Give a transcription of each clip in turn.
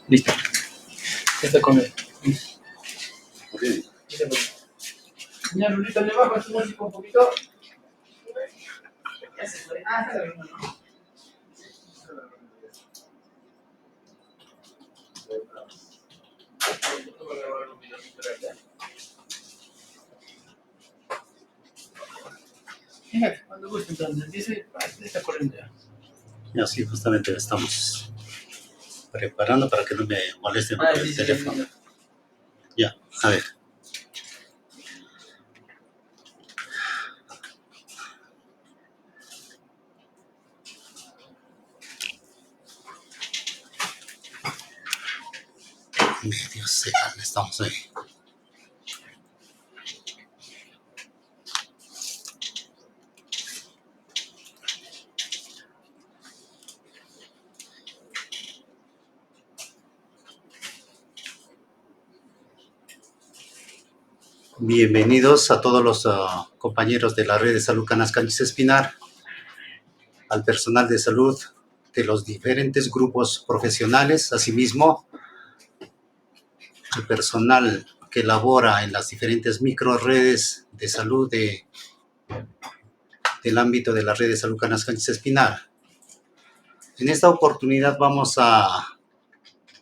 Listo. Esta con él. Muy bien. Señor Lulito, le bajo su música un poquito. Ya se fue. Ah, está bien, ¿no? Fíjate, cuando guste entonces, dice, está corriendo ya. Y así justamente estamos preparando para que no me molesten por el teléfono. Ya, a ver. Medio seca, estamos ahí. Bienvenidos a todos los compañeros de la red de salud Canas Canchis Espinar, al personal de salud de los diferentes grupos profesionales, asimismo al personal que labora en las diferentes microredes de salud del ámbito de la red de salud Canas Canchis Espinar. En esta oportunidad vamos a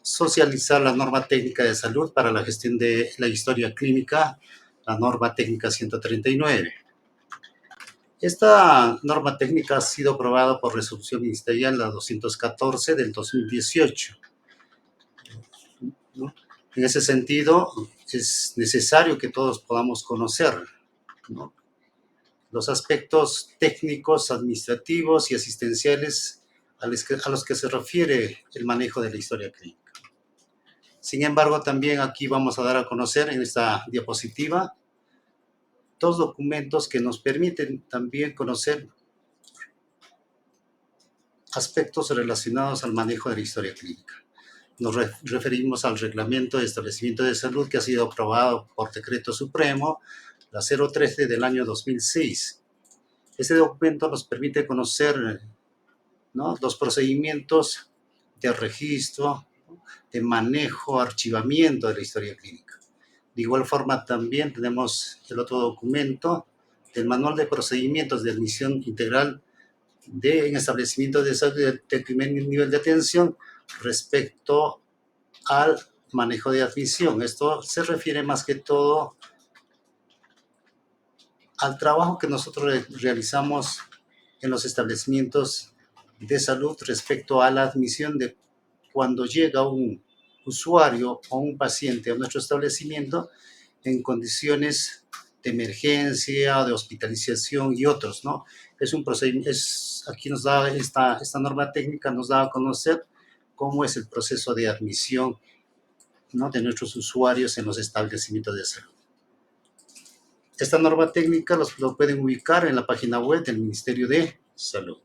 socializar la norma técnica de salud para la gestión de la historia clínica, la norma técnica 139. Esta norma técnica ha sido aprobada por resolución ministerial la 214 del 2018. ¿No? En ese sentido, es necesario que todos podamos conocer, ¿no?, los aspectos técnicos, administrativos y asistenciales a los que se refiere el manejo de la historia clínica. Sin embargo, también aquí vamos a dar a conocer en esta diapositiva dos documentos que nos permiten también conocer aspectos relacionados al manejo de la historia clínica. Nos referimos al Reglamento de Establecimiento de Salud que ha sido aprobado por Decreto Supremo, la 013 del año 2006. Este documento nos permite conocer, ¿no?, los procedimientos de registro, de manejo, archivamiento de la historia clínica. De igual forma también tenemos el otro documento del Manual de Procedimientos de Admisión Integral en establecimientos de salud de primer nivel de atención respecto al manejo de admisión. Esto se refiere más que todo al trabajo que nosotros realizamos en los establecimientos de salud respecto a la admisión de cuando llega un usuario o un paciente a nuestro establecimiento en condiciones de emergencia, de hospitalización y otros, ¿no? Es un procedimiento, aquí nos da esta norma técnica, nos da a conocer cómo es el proceso de admisión, ¿no?, de nuestros usuarios en los establecimientos de salud. Esta norma técnica lo pueden ubicar en la página web del Ministerio de Salud.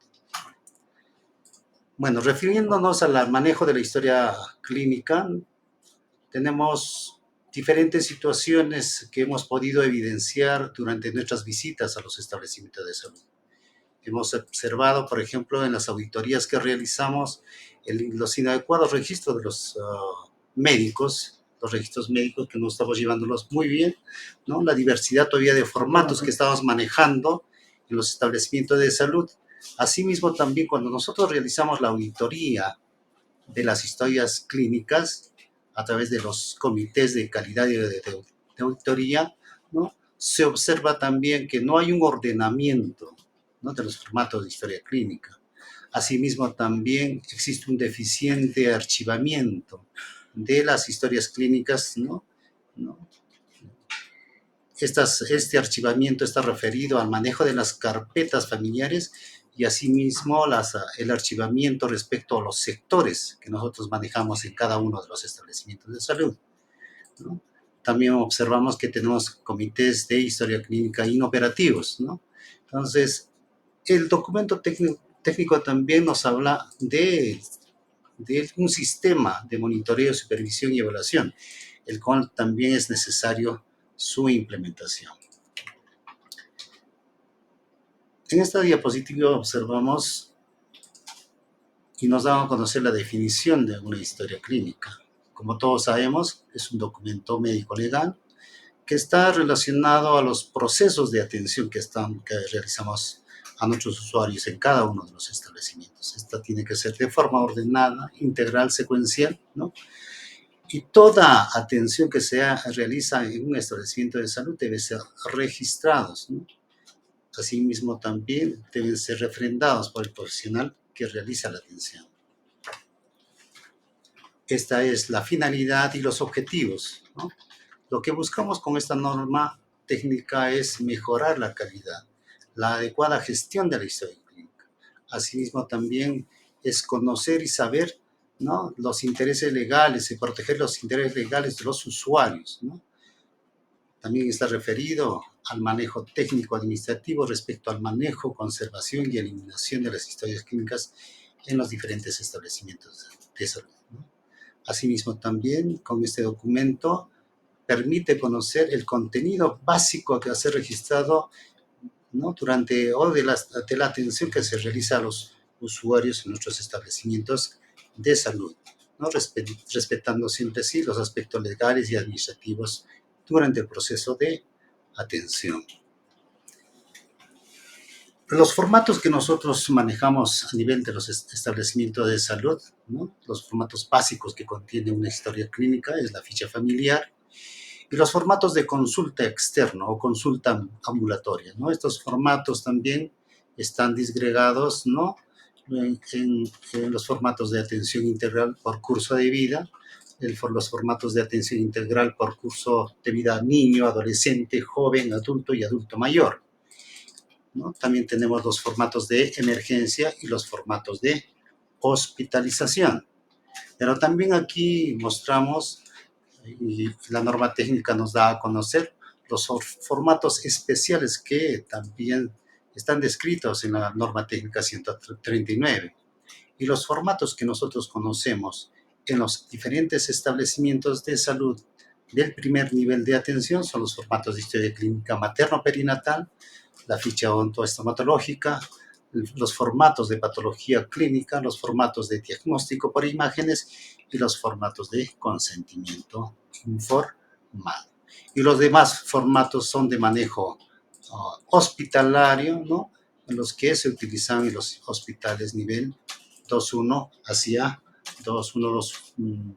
Bueno, refiriéndonos al manejo de la historia clínica, tenemos diferentes situaciones que hemos podido evidenciar durante nuestras visitas a los establecimientos de salud. Hemos observado, por ejemplo, en las auditorías que realizamos, los inadecuados registros de los médicos, los registros médicos que no estamos llevándolos muy bien, ¿no?, la diversidad todavía de formatos que estamos manejando en los establecimientos de salud. Asimismo, también cuando nosotros realizamos la auditoría de las historias clínicas a través de los comités de calidad de auditoría, ¿no?, se observa también que no hay un ordenamiento, ¿no?, de los formatos de historia clínica. Asimismo, también existe un deficiente archivamiento de las historias clínicas, ¿no? Este archivamiento está referido al manejo de las carpetas familiares y asimismo el archivamiento respecto a los sectores que nosotros manejamos en cada uno de los establecimientos de salud, ¿no? También observamos que tenemos comités de historia clínica inoperativos, ¿no? Entonces, el documento técnico también nos habla de un sistema de monitoreo, supervisión y evaluación, el cual también es necesario su implementación. En esta diapositiva observamos y nos da a conocer la definición de una historia clínica. como todos sabemos, es un documento médico legal que está relacionado a los procesos de atención que realizamos a nuestros usuarios en cada uno de los establecimientos. Esta tiene que ser de forma ordenada, integral, secuencial, ¿no? Y toda atención que se realiza en un establecimiento de salud debe ser registrados, ¿no? Asimismo, también deben ser refrendados por el profesional que realiza la atención. Esta es la finalidad y los objetivos, ¿no? Lo que buscamos con esta norma técnica es mejorar la calidad, la adecuada gestión de la historia clínica. Asimismo, también es conocer y saber, ¿no?, los intereses legales y proteger los intereses legales de los usuarios, ¿no? También está referido al manejo técnico-administrativo respecto al manejo, conservación y eliminación de las historias clínicas en los diferentes establecimientos de salud, ¿no? Asimismo, también con este documento permite conocer el contenido básico que va a ser registrado, ¿no?, durante o de la atención que se realiza a los usuarios en nuestros establecimientos de salud, ¿no?, respetando siempre sí los aspectos legales y administrativos durante el proceso de atención. Los formatos que nosotros manejamos a nivel de los establecimientos de salud, ¿no?, los formatos básicos que contiene una historia clínica es la ficha familiar y los formatos de consulta externa o consulta ambulatoria, ¿no? Estos formatos también están disgregados, ¿no?, en los formatos de atención integral por curso de vida, los formatos de atención integral por curso de vida niño, adolescente, joven, adulto y adulto mayor, ¿no? También tenemos los formatos de emergencia y los formatos de hospitalización. Pero también aquí mostramos, y la norma técnica nos da a conocer, los formatos especiales que también están descritos en la norma técnica 139. Y los formatos que nosotros conocemos en los diferentes establecimientos de salud del primer nivel de atención son los formatos de historia clínica materno-perinatal, la ficha ontoestomatológica, los formatos de patología clínica, los formatos de diagnóstico por imágenes y los formatos de consentimiento informado. Y los demás formatos son de manejo hospitalario, ¿no?, en los que se utilizan en los hospitales nivel 2.1 hacia 2.1,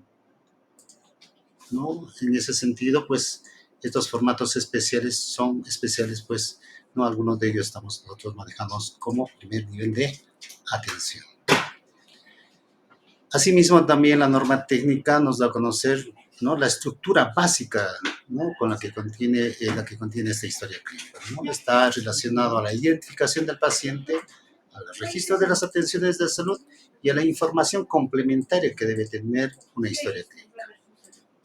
¿no? En ese sentido, pues, estos formatos especiales son especiales, pues, no, algunos de ellos estamos nosotros manejando como primer nivel de atención. Asimismo, también la norma técnica nos da a conocer, ¿no?, la estructura básica, ¿no?, con la que contiene esta historia clínica, ¿no? Está relacionado a la identificación del paciente, al registro de las atenciones de salud y a la información complementaria que debe tener una historia clínica.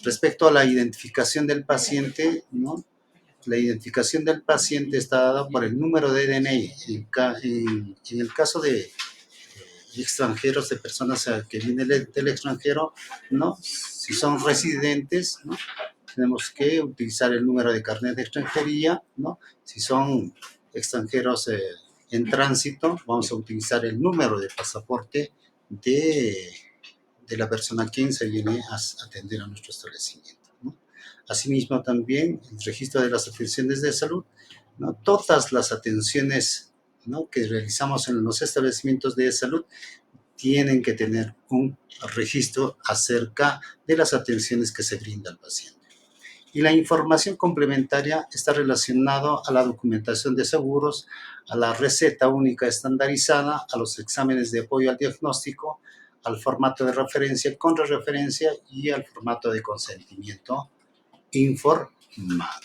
Respecto a la identificación del paciente, ¿no?, la identificación del paciente está dada por el número de DNI. En el caso de extranjeros, de personas que vienen del extranjero, ¿no?, si son residentes, ¿no?, tenemos que utilizar el número de carnet de extranjería, ¿no? Si son extranjeros en tránsito, vamos a utilizar el número de pasaporte de la persona a quien se viene a atender a nuestro establecimiento, ¿no? Asimismo, también el registro de las atenciones de salud, ¿no? Todas las atenciones, ¿no?, que realizamos en los establecimientos de salud tienen que tener un registro acerca de las atenciones que se brinda al paciente. Y la información complementaria está relacionada a la documentación de seguros, a la receta única estandarizada, a los exámenes de apoyo al diagnóstico, al formato de referencia, contrarreferencia y al formato de consentimiento informado.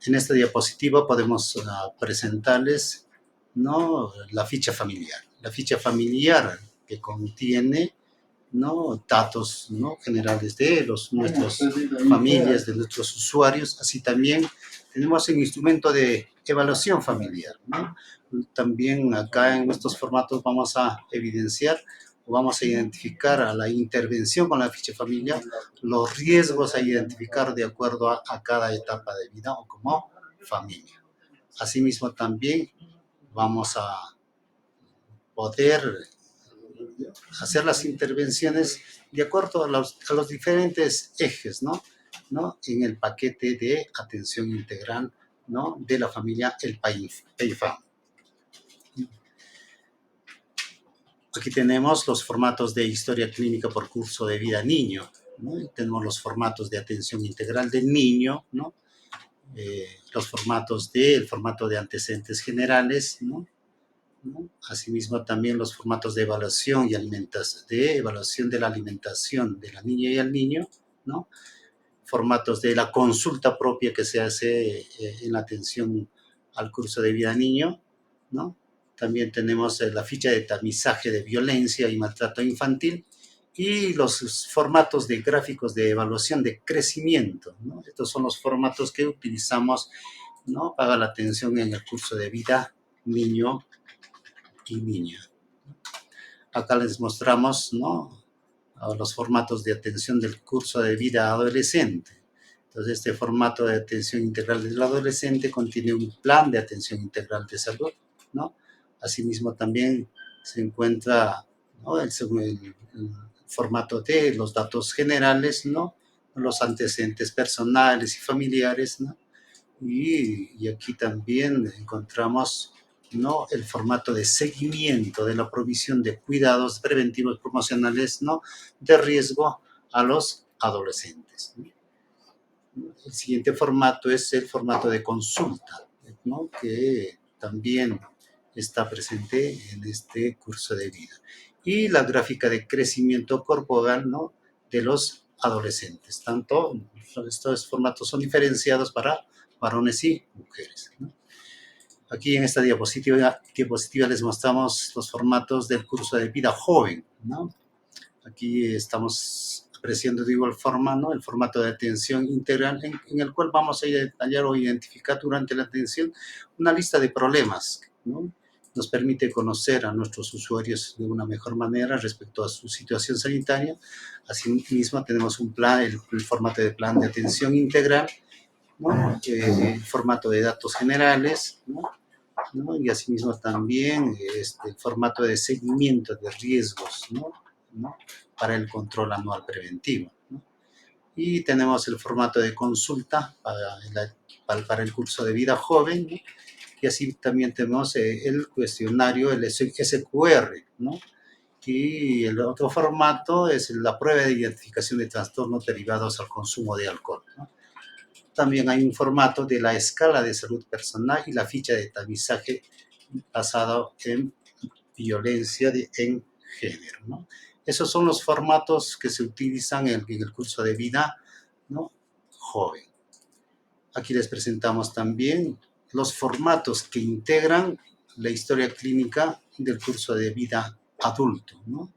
En esta diapositiva podemos presentarles, ¿no?, la ficha familiar. La ficha familiar que contiene, ¿no?, datos, ¿no?, generales de nuestras familias, de nuestros usuarios. Así también tenemos el instrumento de evaluación familiar, ¿no? También acá en estos formatos vamos a evidenciar o vamos a identificar a la intervención con la ficha familiar, los riesgos a identificar de acuerdo a cada etapa de vida o como familia. Asimismo, también vamos a poder hacer las intervenciones de acuerdo a los diferentes ejes, ¿no? En el paquete de atención integral, ¿no? De la familia El PAIFAM. Aquí tenemos los formatos de historia clínica por curso de vida niño, ¿no? Y tenemos los formatos de atención integral del niño, ¿no? Los formatos el formato de antecedentes generales, ¿no? Asimismo, también los formatos de evaluación y evaluación de la alimentación de la niña y el niño, ¿no? Formatos de la consulta propia que se hace en la atención al curso de vida niño, ¿no? También tenemos la ficha de tamizaje de violencia y maltrato infantil y los formatos de gráficos de evaluación de crecimiento, ¿no? Estos son los formatos que utilizamos, ¿no? Para la atención en el curso de vida niño y niña. Acá les mostramos, ¿no? Los formatos de atención del curso de vida adolescente. Entonces, este formato de atención integral del adolescente contiene un plan de atención integral de salud, ¿no? Asimismo, también se encuentra, ¿no? el formato de los datos generales, ¿no? Los antecedentes personales y familiares, ¿no? Y aquí también encontramos, ¿no? El formato de seguimiento de la provisión de cuidados preventivos promocionales, ¿no? De riesgo a los adolescentes, ¿no? El siguiente formato es el formato de consulta, ¿no? Que también está presente en este curso de vida. Y la gráfica de crecimiento corporal, ¿no? De los adolescentes. Tanto estos formatos son diferenciados para varones y mujeres, ¿no? Aquí en esta diapositiva les mostramos los formatos del curso de vida joven, ¿no? Aquí estamos apreciando de igual forma, ¿no? El formato de atención integral en el cual vamos a detallar o identificar durante la atención una lista de problemas, ¿no? Nos permite conocer a nuestros usuarios de una mejor manera respecto a su situación sanitaria. Asimismo, tenemos un plan, el formato de plan de atención integral, ¿no? El formato de datos generales, ¿no? Y asimismo también el formato de seguimiento de riesgos, ¿no? Para el control anual preventivo, ¿no? Y tenemos el formato de consulta para el curso de vida joven, ¿no? Y así también tenemos el cuestionario, el SQR, ¿no? Y el otro formato es la prueba de identificación de trastornos derivados al consumo de alcohol, ¿no? También hay un formato de la escala de salud personal y la ficha de tamizaje basado en violencia en género, ¿no? Esos son los formatos que se utilizan en el curso de vida, ¿no? Joven. Aquí les presentamos también los formatos que integran la historia clínica del curso de vida adulto, ¿no?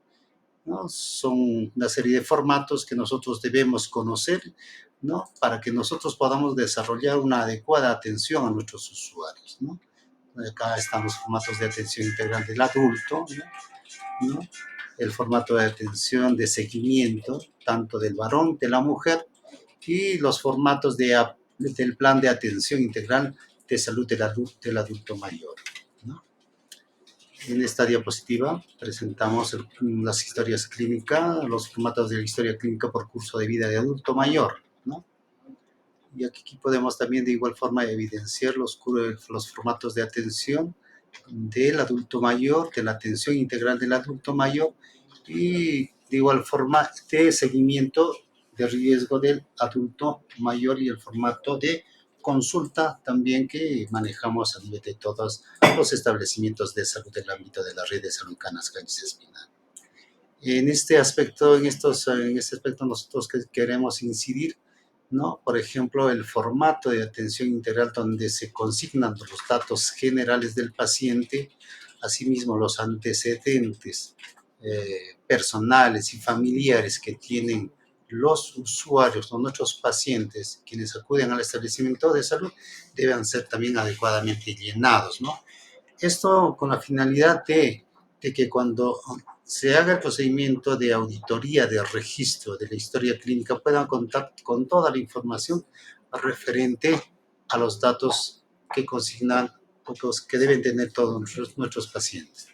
Son una serie de formatos que nosotros debemos conocer, ¿no? Para que nosotros podamos desarrollar una adecuada atención a nuestros usuarios, ¿no? Acá están los formatos de atención integral del adulto, ¿no? El formato de atención de seguimiento, tanto del varón, de la mujer, y los formatos del plan de atención integral de salud del adulto mayor, ¿no? En esta diapositiva presentamos las historias clínicas, los formatos de la historia clínica por curso de vida de adulto mayor, ¿no? Y aquí podemos también de igual forma evidenciar los formatos de atención del adulto mayor, de la atención integral del adulto mayor y de igual forma de seguimiento de riesgo del adulto mayor y el formato de consulta también que manejamos a nivel de todos los establecimientos de salud del ámbito de la red de salud Canas, Calles, Espinal. En este aspecto, nosotros queremos incidir, ¿no? Por ejemplo, el formato de atención integral donde se consignan los datos generales del paciente, asimismo los antecedentes personales y familiares que tienen los usuarios o nuestros pacientes, quienes acuden al establecimiento de salud, deben ser también adecuadamente llenados, ¿no? Esto con la finalidad de que cuando se haga el procedimiento de auditoría de registro de la historia clínica puedan contar con toda la información referente a los datos que consignan o que deben tener todos nuestros pacientes.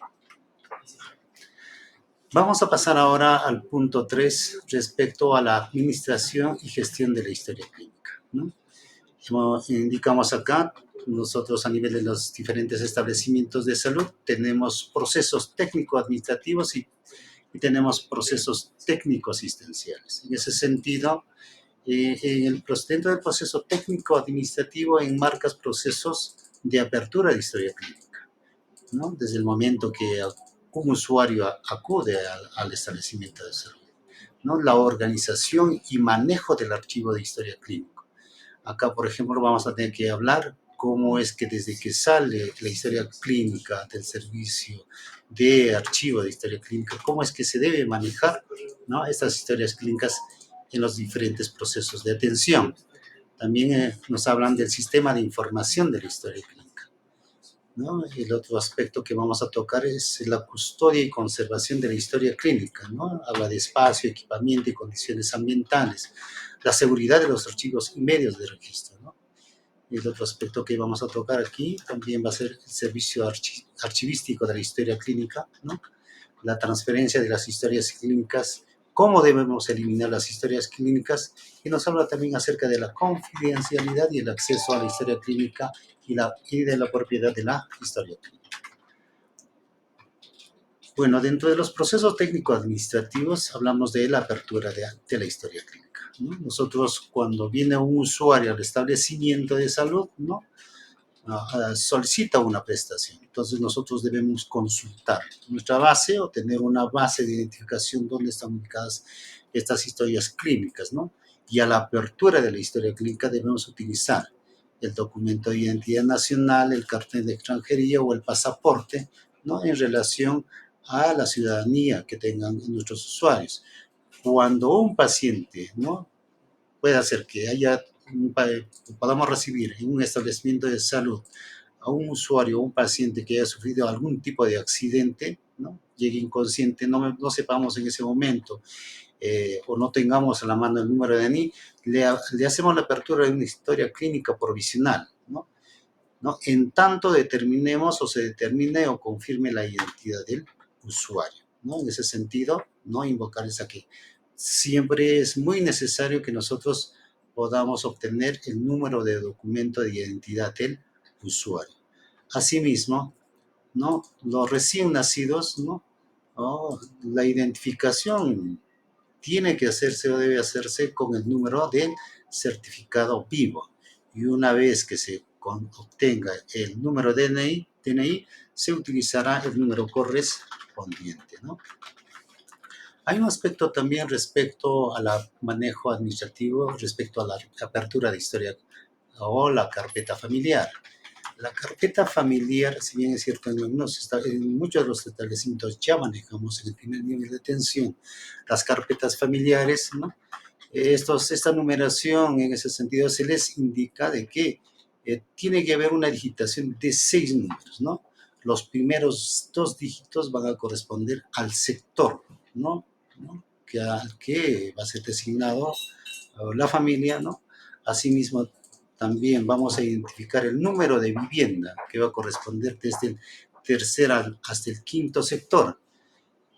Vamos a pasar ahora al punto 3 respecto a la administración y gestión de la historia clínica, ¿no? Como indicamos acá, nosotros a nivel de los diferentes establecimientos de salud tenemos procesos técnico-administrativos y tenemos procesos técnico-asistenciales. En ese sentido, dentro del proceso técnico-administrativo enmarcas procesos de apertura de historia clínica, ¿no? Desde el momento que un usuario acude al establecimiento de salud, ¿no? La organización y manejo del archivo de historia clínica. Acá, por ejemplo, vamos a tener que hablar cómo es que desde que sale la historia clínica del servicio de archivo de historia clínica, cómo es que se debe manejar, ¿no? Estas historias clínicas en los diferentes procesos de atención. También nos hablan del sistema de información de la historia clínica, ¿no? El otro aspecto que vamos a tocar es la custodia y conservación de la historia clínica, ¿no? Habla de espacio, equipamiento y condiciones ambientales, la seguridad de los archivos y medios de registro, ¿no? El otro aspecto que vamos a tocar aquí también va a ser el servicio archivístico de la historia clínica, ¿no? La transferencia de las historias clínicas, cómo debemos eliminar las historias clínicas, y nos habla también acerca de la confidencialidad y el acceso a la historia clínica y de la propiedad de la historia clínica. Bueno, dentro de los procesos técnico-administrativos hablamos de la apertura de la historia clínica, ¿no? Nosotros, cuando viene un usuario al establecimiento de salud, ¿no? Solicita una prestación. Entonces nosotros debemos consultar nuestra base o tener una base de identificación donde están ubicadas estas historias clínicas, ¿no? Y a la apertura de la historia clínica debemos utilizar el documento de identidad nacional, el carnet de extranjería o el pasaporte, ¿no? En relación a la ciudadanía que tengan nuestros usuarios. Cuando un paciente, ¿no? Puede hacer que podamos recibir en un establecimiento de salud a un usuario o un paciente que haya sufrido algún tipo de accidente, ¿no? Llegue inconsciente, no sepamos en ese momento o no tengamos a la mano el número de DNI, le hacemos la apertura de una historia clínica provisional, ¿no? ¿No? En tanto determinemos o se determine o confirme la identidad del usuario, ¿no? En ese sentido, no invocar esa que siempre es muy necesario que nosotros podamos obtener el número de documento de identidad del usuario. Asimismo, ¿no? Los recién nacidos, ¿no? Oh, la identificación tiene que hacerse o debe hacerse con el número del certificado vivo. Y una vez que se obtenga el número DNI, se utilizará el número correspondiente, ¿no? Hay un aspecto también respecto al manejo administrativo, respecto a la apertura de historia o la carpeta familiar. La carpeta familiar, si bien es cierto, en muchos de los establecimientos ya manejamos en el primer nivel de atención las carpetas familiares, ¿no? Esta numeración, en ese sentido, se les indica de que tiene que haber una digitación de 6 números, ¿no? Los primeros 2 dígitos van a corresponder al sector, ¿no? Al que va a ser designado la familia, ¿no? Asimismo, también vamos a identificar el número de vivienda que va a corresponder desde el tercer hasta el quinto sector.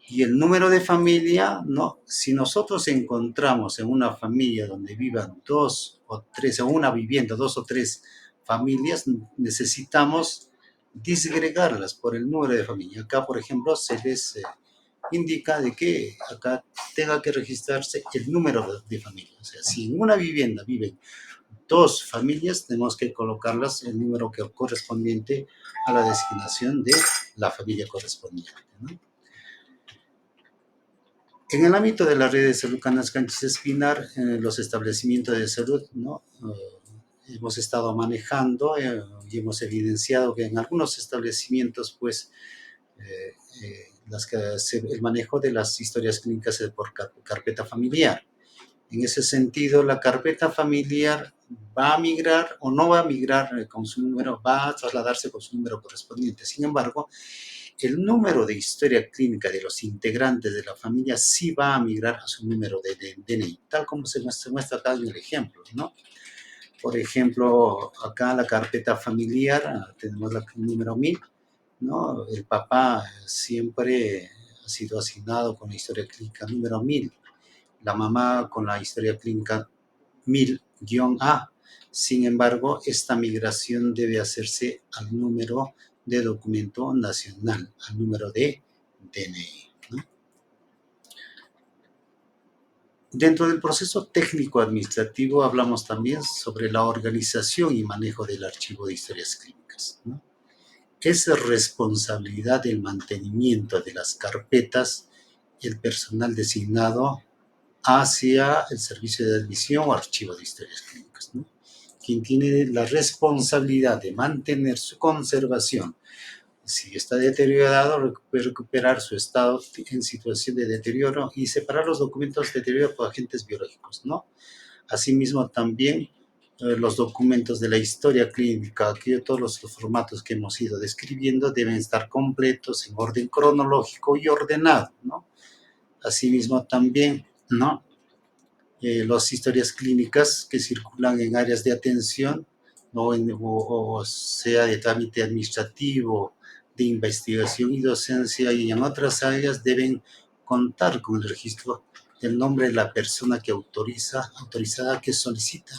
Y el número de familia, ¿no? Si nosotros encontramos en una familia donde vivan 2 o 3, o una vivienda, 2 o 3 familias, necesitamos disgregarlas por el número de familia. Acá, por ejemplo, se les indica de que acá tenga que registrarse el número de familia. O sea, si en una vivienda viven 2 familias, tenemos que colocarlas el número que correspondiente a la designación de la familia correspondiente, ¿no? En el ámbito de la red de salud Canas Canchis Espinar, los establecimientos de salud, ¿no? Hemos estado manejando y hemos evidenciado que en algunos establecimientos, pues, el manejo de las historias clínicas es por carpeta familiar. En ese sentido, la carpeta familiar va a migrar o no va a migrar con su número, va a trasladarse con su número correspondiente. Sin embargo, el número de historia clínica de los integrantes de la familia sí va a migrar a su número de DNI, tal como se muestra acá en el ejemplo, ¿no? Por ejemplo, acá en la carpeta familiar tenemos el número 1000, ¿no? El papá siempre ha ha sido asignado con la historia clínica número 1000, la mamá con la historia clínica 1000-A. Sin embargo, esta migración debe hacerse al número de documento nacional, al número de DNI, ¿no? Dentro del proceso técnico-administrativo hablamos también sobre la organización y manejo del archivo de historias clínicas, ¿no? Es responsabilidad del mantenimiento de las carpetas el personal designado hacia el servicio de admisión o archivo de historias clínicas, ¿no? Quien tiene la responsabilidad de mantener su conservación. Si está deteriorado, recuperar su estado en situación de deterioro y separar los documentos de deterioro por agentes biológicos, ¿no? Asimismo, también los documentos de la historia clínica, que todos los formatos que hemos ido describiendo deben estar completos en orden cronológico y ordenado, ¿no? Asimismo, también, ¿no? Las historias clínicas que circulan en áreas de atención, ¿no? O sea de trámite administrativo, de investigación y docencia, y en otras áreas deben contar con el registro del nombre de la persona que autorizada que solicita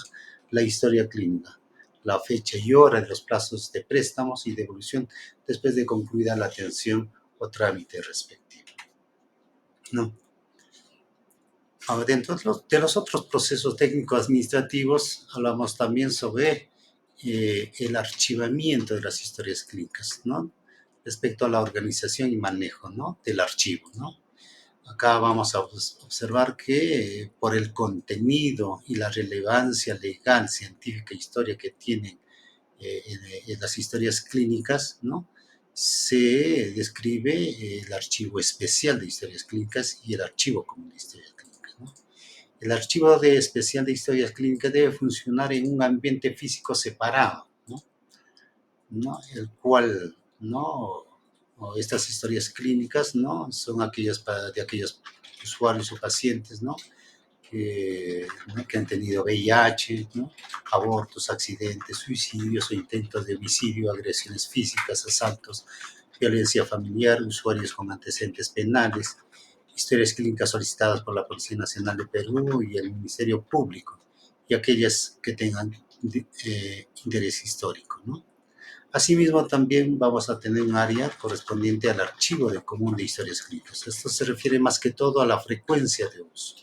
la historia clínica, la fecha y hora de los plazos de préstamos y devolución después de concluida la atención o trámite respectivo, ¿no? Ahora, dentro de los otros procesos técnico-administrativos, hablamos también sobre el archivamiento de las historias clínicas, ¿no? Respecto a la organización y manejo, ¿no? Del archivo, ¿no? Acá vamos a observar que por el contenido y la relevancia legal, científica e histórica que tienen en las historias clínicas, ¿no? Se describe el archivo especial de historias clínicas y el archivo común de historias clínicas, ¿no? El archivo especial de historias clínicas debe funcionar en un ambiente físico separado, ¿no? ¿No? El cual, ¿no? O estas historias clínicas, ¿no? Son aquellas de aquellos usuarios o pacientes, ¿no? ¿no? Que han tenido VIH, ¿no? Abortos, accidentes, suicidios o intentos de homicidio, agresiones físicas, asaltos, violencia familiar, usuarios con antecedentes penales, historias clínicas solicitadas por la Policía Nacional de Perú y el Ministerio Público, y aquellas que tengan interés histórico, ¿no? Asimismo, también vamos a tener un área correspondiente al archivo de común de historias clínicas. Esto se refiere más que todo a la frecuencia de uso,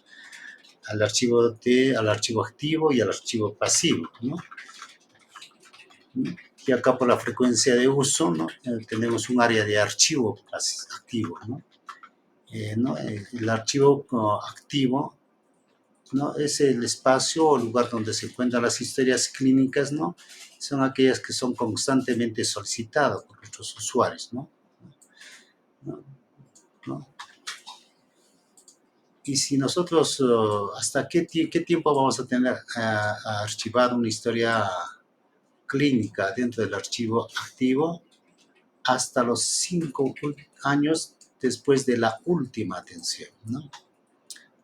al archivo activo y al archivo pasivo, ¿no? Y acá por la frecuencia de uso, ¿no? Tenemos un área de archivo activo, ¿no? El archivo activo, ¿no? Es el espacio o lugar donde se encuentran las historias clínicas, ¿no? Son aquellas que son constantemente solicitadas por nuestros usuarios, ¿no? ¿No? Y si nosotros, ¿hasta qué tiempo vamos a tener archivado una historia clínica dentro del archivo activo? Hasta los 5 años después de la última atención, ¿no?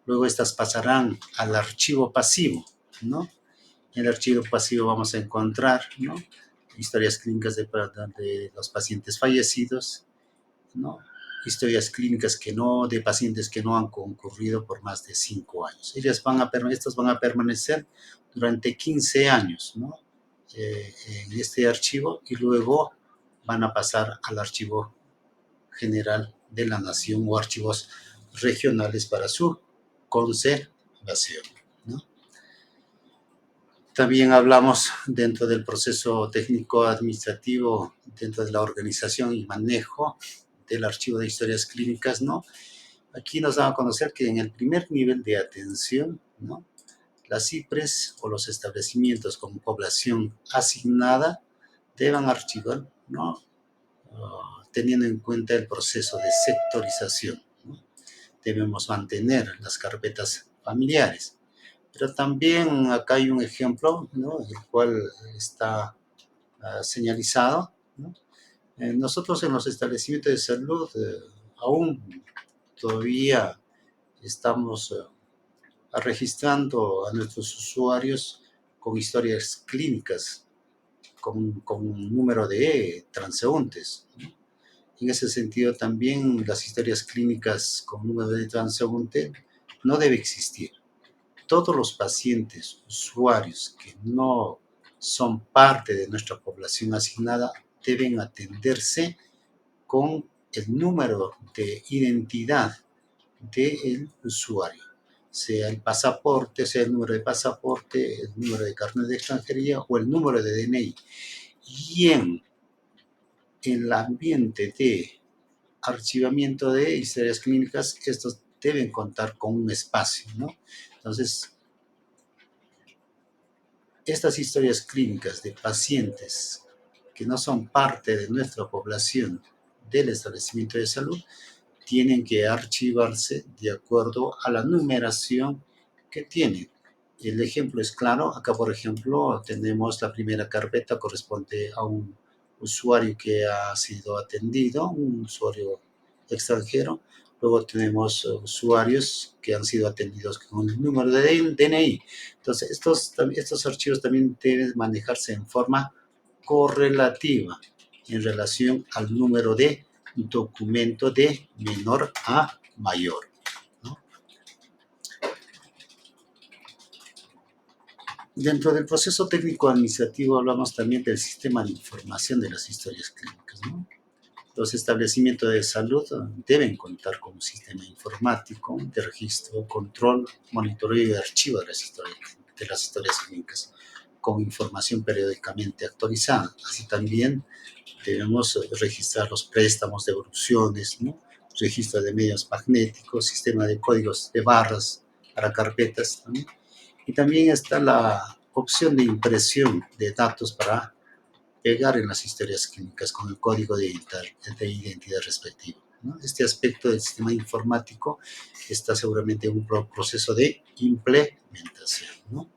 Luego estas pasarán al archivo pasivo, ¿no? En el archivo pasivo vamos a encontrar, ¿no? Historias clínicas de los pacientes fallecidos, ¿no? Historias clínicas de pacientes que no han concurrido por más de 5 años. Estas van a permanecer durante 15 años, ¿no? En este archivo, y luego van a pasar al archivo general de la nación o archivos regionales para su conservación, ¿no? También hablamos dentro del proceso técnico-administrativo, dentro de la organización y manejo del archivo de historias clínicas, ¿no? Aquí nos dan a conocer que en el primer nivel de atención, ¿no? Las IPRES o los establecimientos con población asignada deben archivar, ¿no? Teniendo en cuenta el proceso de sectorización, ¿no? Debemos mantener las carpetas familiares. Pero también acá hay un ejemplo, ¿no? El cual está señalizado, ¿no? Nosotros en los establecimientos de salud aún todavía estamos registrando a nuestros usuarios con historias clínicas, con un número de transeúntes, ¿no? En ese sentido, también las historias clínicas con número de transeúnte no debe existir. Todos los pacientes, usuarios que no son parte de nuestra población asignada deben atenderse con el número de identidad del usuario, sea el pasaporte, sea el número de pasaporte, el número de carnet de extranjería o el número de DNI. Y en el ambiente de archivamiento de historias clínicas, estos deben contar con un espacio, ¿no? Entonces, estas historias clínicas de pacientes que no son parte de nuestra población del establecimiento de salud tienen que archivarse de acuerdo a la numeración que tienen. El ejemplo es claro. Acá, por ejemplo, tenemos la primera carpeta, corresponde a un usuario que ha sido atendido, un usuario extranjero. Luego tenemos usuarios que han sido atendidos con el número de DNI. Entonces, estos archivos también deben manejarse en forma correlativa en relación al número de documento de menor a mayor, ¿no? Dentro del proceso técnico-administrativo hablamos también del sistema de información de las historias clínicas, ¿no? Los establecimientos de salud deben contar con un sistema informático de registro, control, monitoreo y archivo de las historias clínicas, con información periódicamente actualizada. Así también debemos registrar los préstamos, devoluciones, ¿no? Registro de medios magnéticos, sistema de códigos de barras para carpetas, ¿no? Y también está la opción de impresión de datos para pegar en las historias clínicas con el código de identidad respectivo, ¿no? Este aspecto del sistema informático está seguramente en un proceso de implementación, ¿no?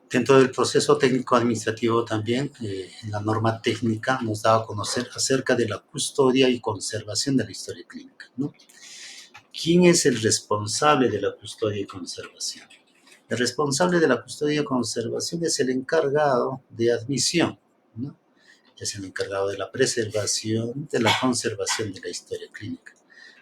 Dentro del proceso técnico-administrativo también, la norma técnica nos da a conocer acerca de la custodia y conservación de la historia clínica, ¿no? ¿Quién es el responsable de la custodia y conservación? El responsable de la custodia y conservación es el encargado de admisión, ¿no? Es el encargado de la preservación, de la conservación de la historia clínica.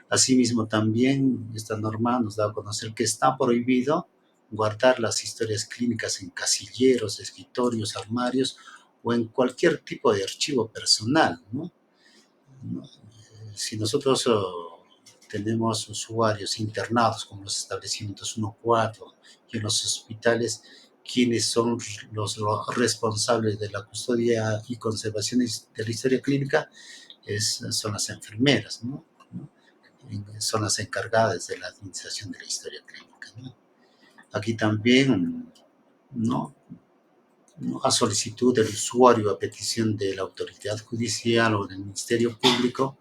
Asimismo, también esta norma nos da a conocer que está prohibido guardar las historias clínicas en casilleros, escritorios, armarios o en cualquier tipo de archivo personal, ¿no? Si nosotros tenemos usuarios internados como los establecimientos 1-4 y en los hospitales, quienes son los responsables de la custodia y conservación de la historia clínica son las enfermeras, ¿no? Son las encargadas de la administración de la historia clínica, ¿no? Aquí también, ¿no? A solicitud del usuario, a petición de la autoridad judicial o del Ministerio Público,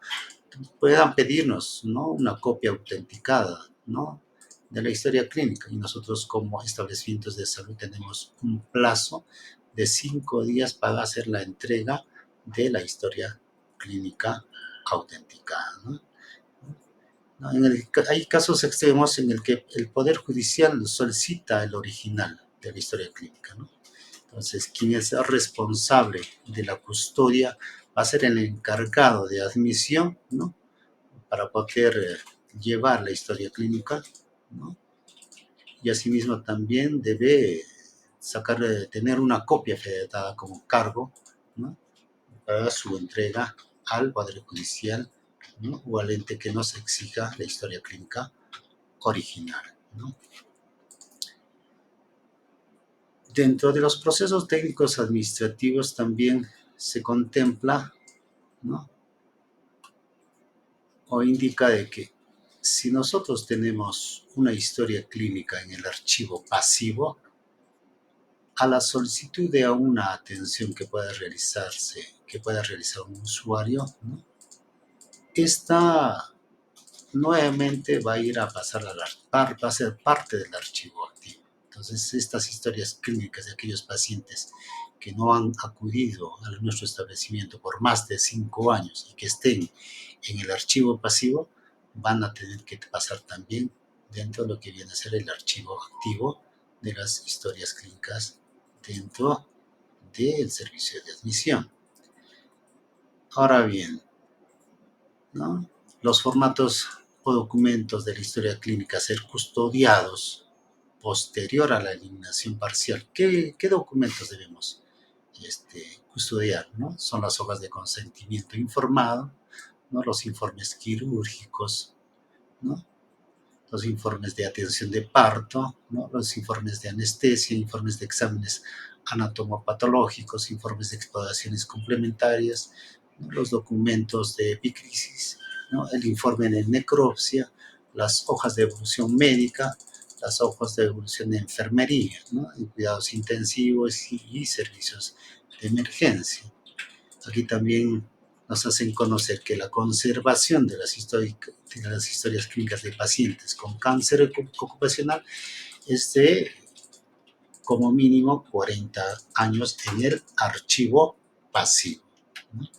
puedan pedirnos, ¿no? Una copia autenticada, ¿no? De la historia clínica. Y nosotros como establecimientos de salud tenemos un plazo de 5 días para hacer la entrega de la historia clínica autenticada, ¿no? Hay casos extremos en el que el Poder Judicial solicita el original de la historia clínica, ¿no? Entonces, quien es responsable de la custodia va a ser el encargado de admisión, ¿no? Para poder llevar la historia clínica, ¿no? Y asimismo también debe tener una copia federada como cargo, ¿no? Para su entrega al Poder Judicial, ¿no? O al ente que nos exija la historia clínica original, ¿no? Dentro de los procesos técnicos administrativos también se contempla, ¿no? O indica de que si nosotros tenemos una historia clínica en el archivo pasivo, a la solicitud de una atención que pueda realizar un usuario, ¿no? Esta nuevamente va a ir a pasar va a ser parte del archivo activo. Entonces, estas historias clínicas de aquellos pacientes que no han acudido a nuestro establecimiento por más de 5 años y que estén en el archivo pasivo, van a tener que pasar también dentro de lo que viene a ser el archivo activo de las historias clínicas dentro del servicio de admisión. Ahora bien, ¿no? Los formatos o documentos de la historia clínica ser custodiados posterior a la eliminación parcial. ¿Qué documentos debemos custodiar? ¿No? Son las hojas de consentimiento informado, ¿no? Los informes quirúrgicos, ¿no? Los informes de atención de parto, ¿no? Los informes de anestesia, informes de exámenes anatomopatológicos, informes de exploraciones complementarias, ¿no? Los documentos de epicrisis, ¿no? El informe de necropsia, las hojas de evolución médica, las hojas de evolución de enfermería, ¿no? En cuidados intensivos y servicios de emergencia. Aquí también nos hacen conocer que la conservación de las historias clínicas de pacientes con cáncer ocupacional es de como mínimo 40 años en el archivo pasivo, ¿no?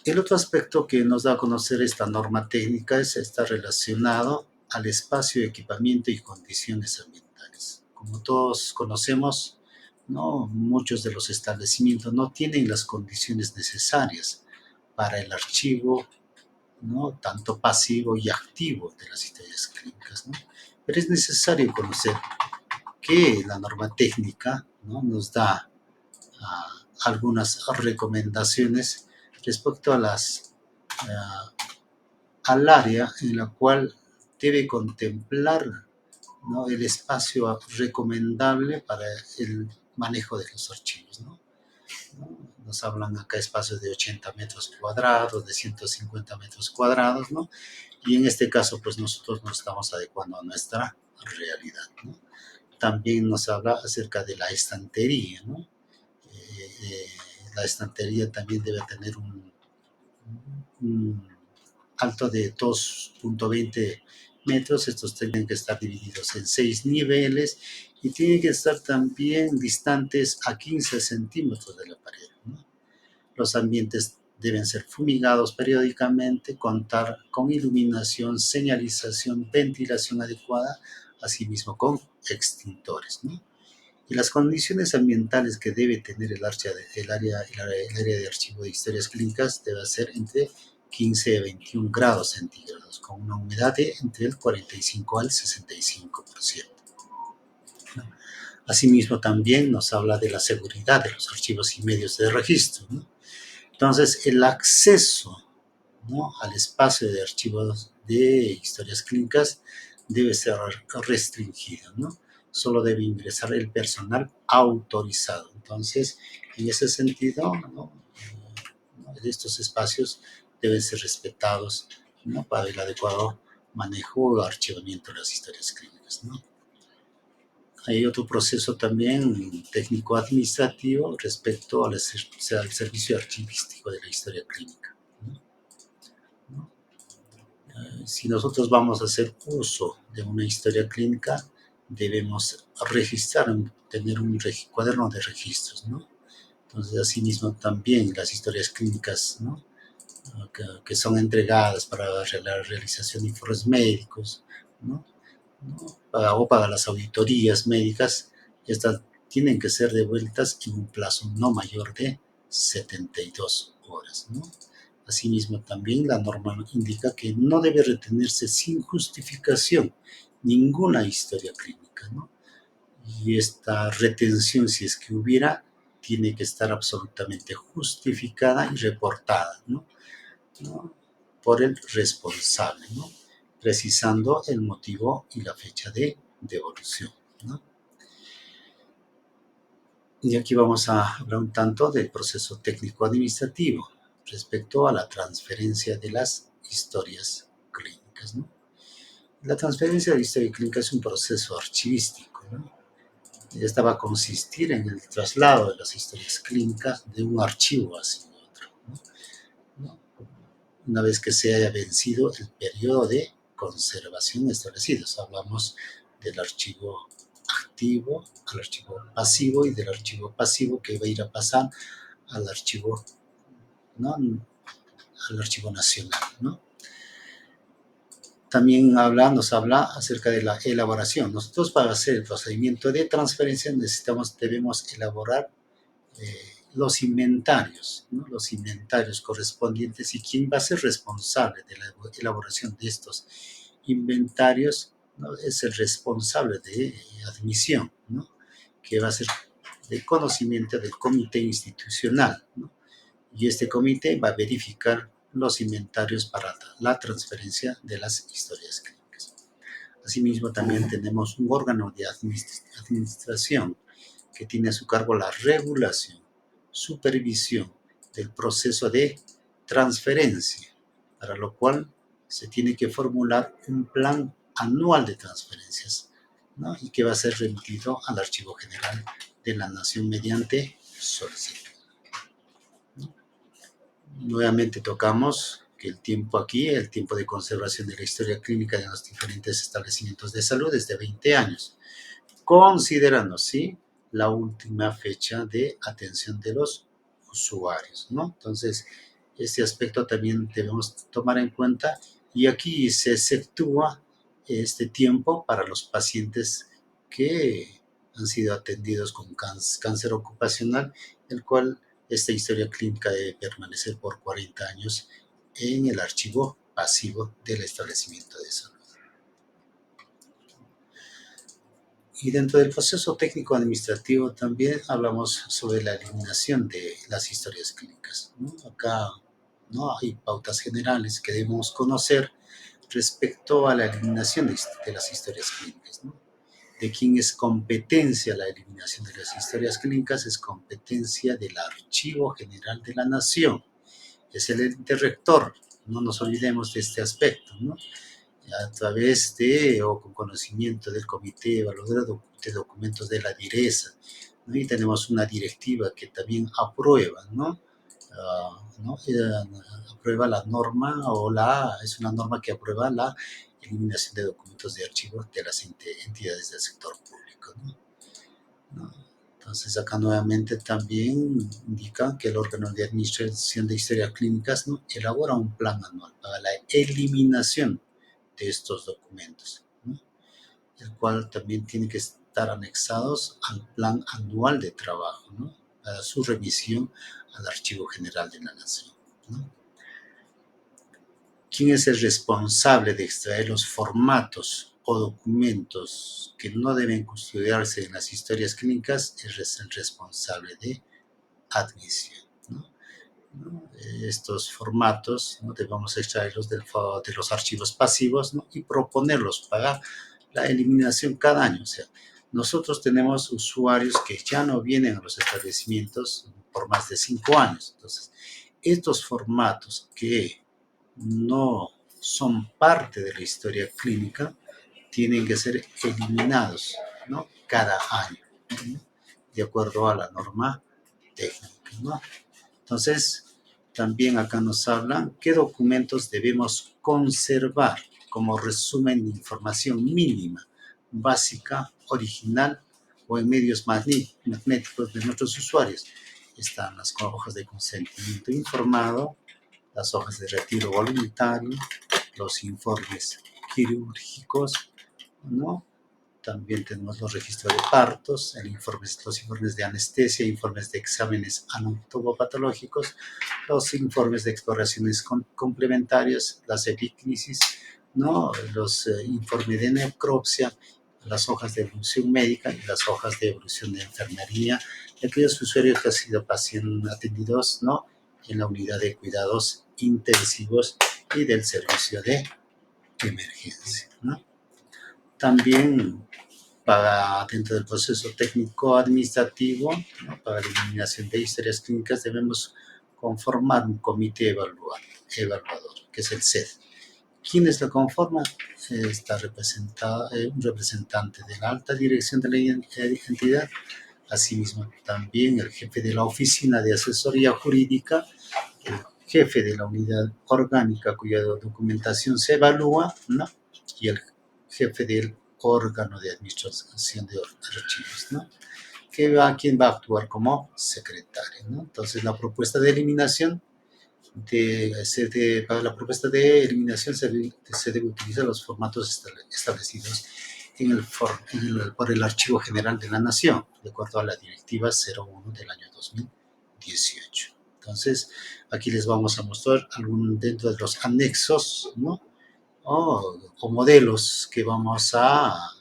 El otro aspecto que nos da a conocer esta norma técnica está relacionado al espacio, equipamiento y condiciones ambientales. Como todos conocemos, ¿no? Muchos de los establecimientos no tienen las condiciones necesarias para el archivo, ¿no? Tanto pasivo y activo de las historias clínicas, ¿no? Pero es necesario conocer que la norma técnica, ¿no? Nos da algunas recomendaciones respecto al área en la cual debe contemplar, ¿no? El espacio recomendable para el manejo de los archivos, ¿no? Nos hablan acá espacios de 80 metros cuadrados, de 150 metros cuadrados, ¿no? Y en este caso, pues nosotros nos estamos adecuando a nuestra realidad, ¿no? También nos habla acerca de la estantería, ¿no? La estantería también debe tener un alto de 2.20 metros. Estos tienen que estar divididos en 6 niveles y tienen que estar también distantes a 15 centímetros de la pared, ¿no? Los ambientes deben ser fumigados periódicamente, contar con iluminación, señalización, ventilación adecuada, asimismo con extintores, ¿no? Y las condiciones ambientales que debe tener el área de archivo de historias clínicas debe ser entre 15 a 21 grados centígrados, con una humedad de entre el 45 al 65%. Asimismo, también nos habla de la seguridad de los archivos y medios de registro, ¿no? Entonces, el acceso, ¿no? Al espacio de archivos de historias clínicas debe ser restringido, ¿no? Solo debe ingresar el personal autorizado. Entonces, en ese sentido, ¿no? Estos espacios deben ser respetados, ¿no? Para el adecuado manejo o archivamiento de las historias clínicas, ¿no? Hay otro proceso también técnico-administrativo respecto al servicio archivístico de la historia clínica, ¿no? Si nosotros vamos a hacer uso de una historia clínica, debemos registrar, tener un cuaderno de registros, ¿no? Entonces, asimismo, también las historias clínicas, ¿no? Que son entregadas para la realización de informes médicos, ¿no? O para las auditorías médicas, estas tienen que ser devueltas en un plazo no mayor de 72 horas, ¿no? Asimismo, también la norma indica que no debe retenerse sin justificación ninguna historia clínica, ¿no? Y esta retención, si es que hubiera, tiene que estar absolutamente justificada y reportada, ¿no? Por el responsable, ¿no? Precisando el motivo y la fecha de devolución, ¿no? Y aquí vamos a hablar un tanto del proceso técnico-administrativo respecto a la transferencia de las historias clínicas, ¿no? La transferencia de la historia clínica es un proceso archivístico, ¿no? Esta va a consistir en el traslado de las historias clínicas de un archivo hacia otro, ¿no? Una vez que se haya vencido el periodo de conservación establecido. Hablamos del archivo activo al archivo pasivo y del archivo pasivo que va a ir a pasar al archivo, ¿no? Al archivo nacional, ¿no? También nos habla acerca de la elaboración. Nosotros para hacer el procedimiento de transferencia debemos elaborar los inventarios, ¿no? Los inventarios correspondientes y quién va a ser responsable de la elaboración de estos inventarios, ¿no? Es el responsable de admisión, ¿no? Que va a ser de conocimiento del comité institucional, ¿no? Y este comité va a verificar los inventarios para la transferencia de las historias clínicas. Asimismo, también tenemos un órgano de administración que tiene a su cargo la regulación, supervisión del proceso de transferencia, para lo cual se tiene que formular un plan anual de transferencias, ¿no? Y que va a ser remitido al Archivo General de la Nación mediante solicitud. Nuevamente tocamos que el tiempo aquí, el tiempo de conservación de la historia clínica de los diferentes establecimientos de salud es de 20 años, considerando, ¿sí?, la última fecha de atención de los usuarios, ¿no? Entonces, este aspecto también debemos tomar en cuenta y aquí se exceptúa este tiempo para los pacientes que han sido atendidos con cáncer ocupacional, el cual esta historia clínica debe permanecer por 40 años en el archivo pasivo del establecimiento de salud. Y dentro del proceso técnico-administrativo también hablamos sobre la eliminación de las historias clínicas, ¿no? Acá, ¿no?, hay pautas generales que debemos conocer respecto a la eliminación de las historias clínicas, ¿no? De quién es competencia la eliminación de las historias clínicas, es competencia del Archivo General de la Nación. Es el ente rector, no nos olvidemos de este aspecto, ¿no? A través de o con conocimiento del Comité Evaluador de Documentos de la DIRESA, ¿no? Y tenemos una directiva que también aprueba, ¿no? ¿No? Aprueba la norma es una norma que aprueba la eliminación de documentos de archivo de las entidades del sector público, ¿no? ¿No? Entonces, acá nuevamente también indica que el órgano de administración de historias clínicas, ¿no?, elabora un plan anual para la eliminación de estos documentos, ¿no?, el cual también tiene que estar anexados al plan anual de trabajo, ¿no?, para su remisión al Archivo General de la Nación, ¿no? ¿Quién es el responsable de extraer los formatos o documentos que no deben custodiarse en las historias clínicas? Es el responsable de admisión, ¿no? Estos formatos, ¿no?, debemos extraerlos de los archivos pasivos, ¿no?, y proponerlos para la eliminación cada año. O sea, nosotros tenemos usuarios que ya no vienen a los establecimientos por más de 5 años. Entonces, estos formatos que no son parte de la historia clínica tienen que ser eliminados, ¿no?, cada año, ¿no?, de acuerdo a la norma técnica, ¿no? Entonces, también acá nos hablan qué documentos debemos conservar como resumen de información mínima, básica, original o en medios magnéticos de nuestros usuarios. Están las hojas de consentimiento informado, las hojas de retiro voluntario, los informes quirúrgicos, ¿no? También tenemos los registros de partos, los informes de anestesia, informes de exámenes anatomopatológicos, los informes de exploraciones complementarias, las epícnesis, ¿no?, los informes de necropsia, las hojas de evolución médica y las hojas de evolución de enfermería de aquellos usuarios que han sido atendidos, ¿no?, en la unidad de cuidados intensivos y del servicio de emergencia, ¿no? También dentro del proceso técnico-administrativo, ¿no?, para la eliminación de historias clínicas debemos conformar un comité evaluador, que es el CED. ¿Quiénes lo conforman? Está representada un representante de la alta dirección de la entidad, asimismo también el jefe de la oficina de asesoría jurídica, el jefe de la unidad orgánica cuya documentación se evalúa, ¿no?, y el jefe del órgano de administración de archivos, ¿no?, quien va a actuar como secretario, ¿no? Entonces, la propuesta de eliminación para la propuesta de eliminación se debe utilizar los formatos establecidos por el Archivo General de la Nación, de acuerdo a la Directiva 01 del año 2010. 18. Entonces, aquí les vamos a mostrar dentro de los anexos, ¿no? O modelos que vamos a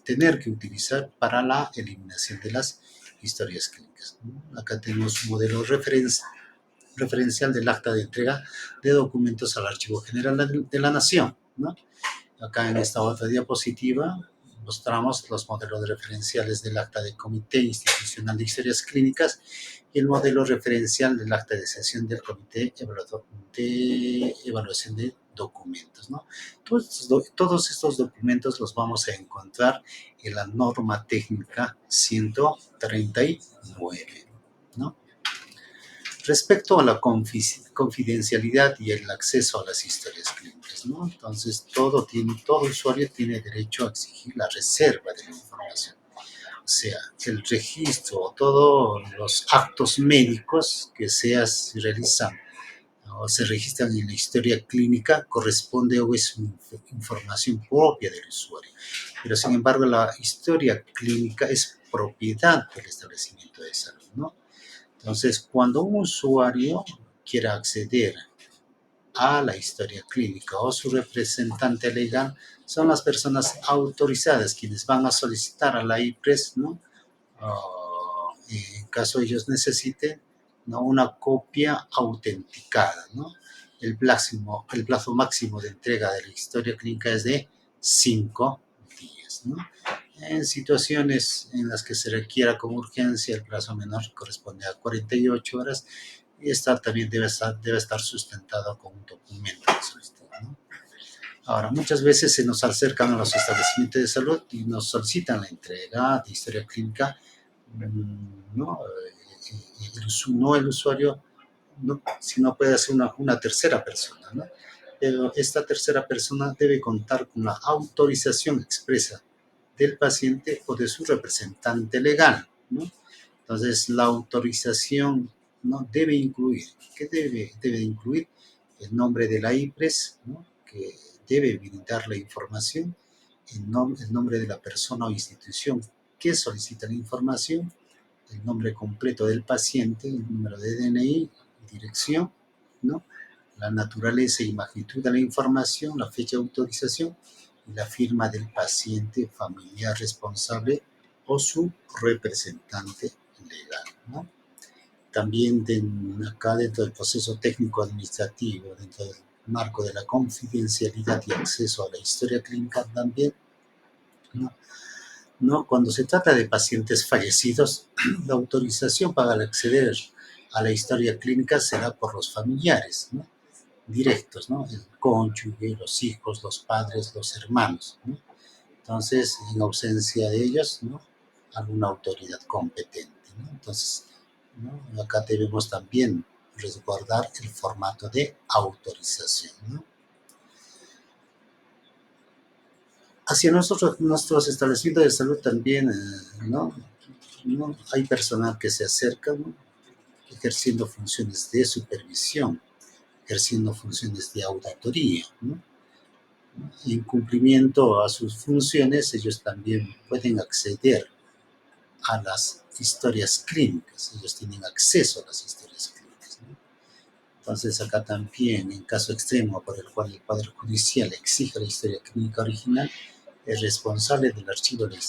tener que utilizar para la eliminación de las historias clínicas, ¿no? Acá tenemos un modelo referencial del acta de entrega de documentos al Archivo General de la Nación, ¿no? Acá en esta otra diapositiva mostramos los modelos referenciales del acta de Comité Institucional de Historias Clínicas y el modelo referencial del acta de sesión del Comité de Evaluación de Documentos, ¿no? Todos estos documentos los vamos a encontrar en la norma técnica 139, ¿no? Respecto a la confidencialidad y el acceso a las historias clínicas, ¿no? Entonces, todo usuario tiene derecho a exigir la reserva de la información. O sea, el registro o todos los actos médicos que se realizan o se registran en la historia clínica corresponde o es información propia del usuario. Pero, sin embargo, la historia clínica es propiedad del establecimiento de salud, ¿no? Entonces, cuando un usuario quiera acceder a la historia clínica o su representante legal, son las personas autorizadas quienes van a solicitar a la IPRES, ¿no? En caso ellos necesiten, ¿no? Una copia autenticada, ¿no? El plazo máximo de entrega de la historia clínica es de 5 días, ¿no? En situaciones en las que se requiera con urgencia, el plazo menor corresponde a 48 horas y esta también debe estar sustentado con un documento de solicitud, ¿no? Ahora, muchas veces se nos acercan a los establecimientos de salud y nos solicitan la entrega de historia clínica, ¿no? No el usuario, ¿no? Sino puede ser una tercera persona, ¿no? Pero esta tercera persona debe contar con la autorización expresa del paciente o de su representante legal, ¿no? Entonces, la autorización, ¿no? Debe incluir, ¿qué debe incluir? El nombre de la IPRES, ¿no? Que debe brindar la información, el nombre de la persona o institución que solicita la información, el nombre completo del paciente, el número de DNI, dirección, ¿no? La naturaleza y magnitud de la información, la fecha de autorización y la firma del paciente, familiar responsable o su representante legal, ¿no? También acá dentro del proceso técnico administrativo, dentro del marco de la confidencialidad y acceso a la historia clínica también, ¿no? ¿No? Cuando se trata de pacientes fallecidos, la autorización para acceder a la historia clínica será por los familiares, ¿no? Directos, ¿no? El cónyuge, los hijos, los padres, los hermanos, ¿no? Entonces, en ausencia de ellos, ¿no? Alguna autoridad competente, ¿no? Entonces, ¿no? Acá debemos también resguardar el formato de autorización, ¿no? Hacia nuestros establecimientos de salud también, ¿no? ¿No? Hay personal que se acerca, ¿no? Ejerciendo funciones de supervisión, ejerciendo funciones de auditoría, ¿no? En cumplimiento a sus funciones, ellos también pueden acceder a las historias clínicas, ellos tienen acceso a las historias clínicas, ¿no? Entonces, acá también, en caso extremo por el cual el Poder Judicial exige la historia clínica original, el responsable del archivo del